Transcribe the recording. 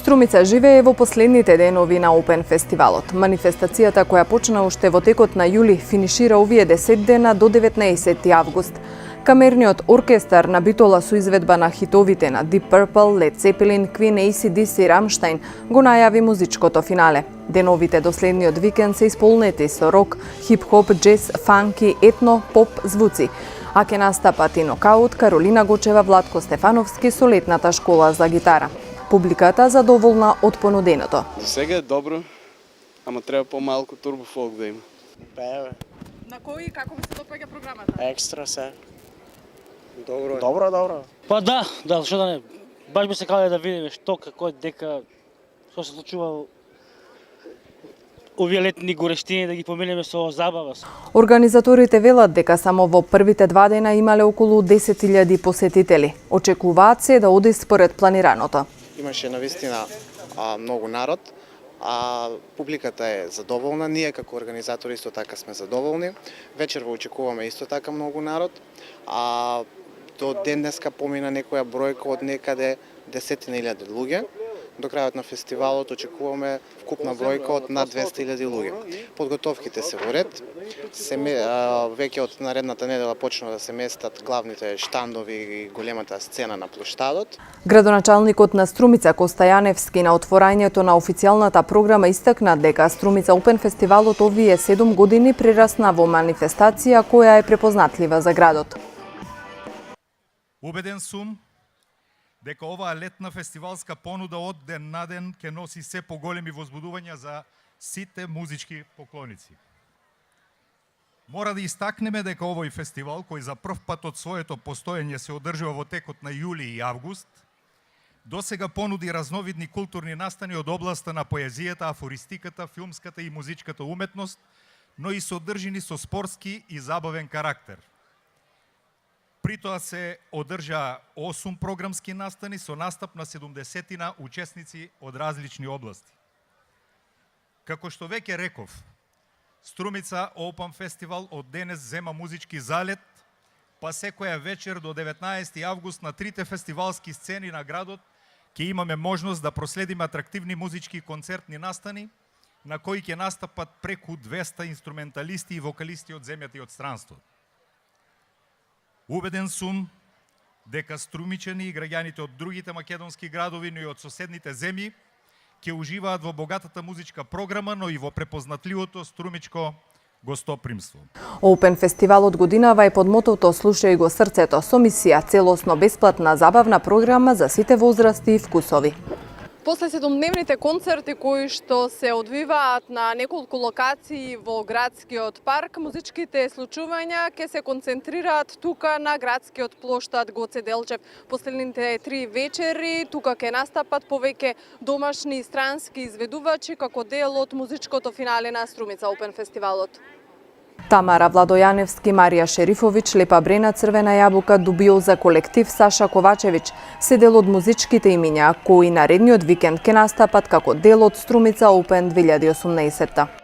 Струмица живее во последните денови на Open фестивалот. Манифестацијата која почна уште во текот на јули финишира овие 10 дена до 19 август. Камерниот оркестар на Битола со изведба на хитовите на Deep Purple, Led Zeppelin, Queen, AC/DC и Rammstein го најави музичкото финале. Деновите до следниот викенд се исполнети со рок, хип-хоп, джез, фанки, етно, поп звуци. А ке настапат и Нокаут, Каролина Гочева, Владко Стефановски со летната школа за гитара. Публиката задоволна од понуденото. За сега е добро, ама треба по-малку турбофолк да има. Бе. На кој како ви се допаѓа програмата? Екстра се. Добро е. Добро. Па да, што да не. Баш би се кале да видиме што, како, дека, што се случува овие летни горештини, да ги поминеме со забава. Организаторите велат дека само во првите 2 дена имале околу 10.000 посетители. Очекуваат се да оди според планираното. Имаше навистина многу народ, публиката е задоволна, ние како организатори исто така сме задоволни. Вечерва очекуваме исто така многу народ. До денеска помина некоја бројка од некаде 10.000 луѓе. До крајот на фестивалот очекуваме вкупна бројка од над 200.000 луѓе. Подготовките се во ред. Веќе од наредната недела почнува да се местат главните штандови и големата сцена на плоштадот. Градоначалникот на Струмица Коста Јаневски на отворањето на официјалната програма истакна дека Струмица Open фестивалот овие 7 години прерасна во манифестација која е препознатлива за градот. Убеден сум дека оваа летна фестивалска понуда од ден на ден ќе носи се поголеми возбудувања за сите музички поклоници. Мора да истакнеме дека овој фестивал, кој за прв пат од своето постоење се одржува во текот на јули и август, досега понуди разновидни културни настани од областа на поезијата, афористиката, филмската и музичката уметност, но и содржини со спортски и забавен карактер. При тоа се одржа 8 програмски настани со настап на 70 учесници од различни области. Како што веќе реков, Струмица Open Фестивал од денес зема музички залет, па секоја вечер до 19 август на трите фестивалски сцени на градот ќе имаме можност да проследиме атрактивни музички концертни настани, на кои ќе настапат преку 200 инструменталисти и вокалисти од земјата и од странството. Убеден сум дека струмичани и граѓаните од другите македонски градови, но и од соседните земји, ќе уживаат во богатата музичка програма, но и во препознатливото струмичко гостопримство. Open фестивалот годинава е под мотото "Слушај го срцето" со мисија целосно бесплатна забавна програма за сите возрасти и вкусови. После 7-дневните концерти кои што се одвиваат на неколку локации во градскиот парк, музичките случувања ќе се концентрираат тука на градскиот плоштад Гоце Делчев. Последните 3 вечери тука ќе настапат повеќе домашни и странски изведувачи како дел од музичкото финале на Струмица Open фестивалот. Тамара Владојаневски, Марија Шерифовиќ, Лепа Брена, Црвена јабука, Дубиоза колектив, Саша Ковачевиќ се дел од музичките имиња кои наредниот викенд ќе настапат како дел од Струмица Open 2018.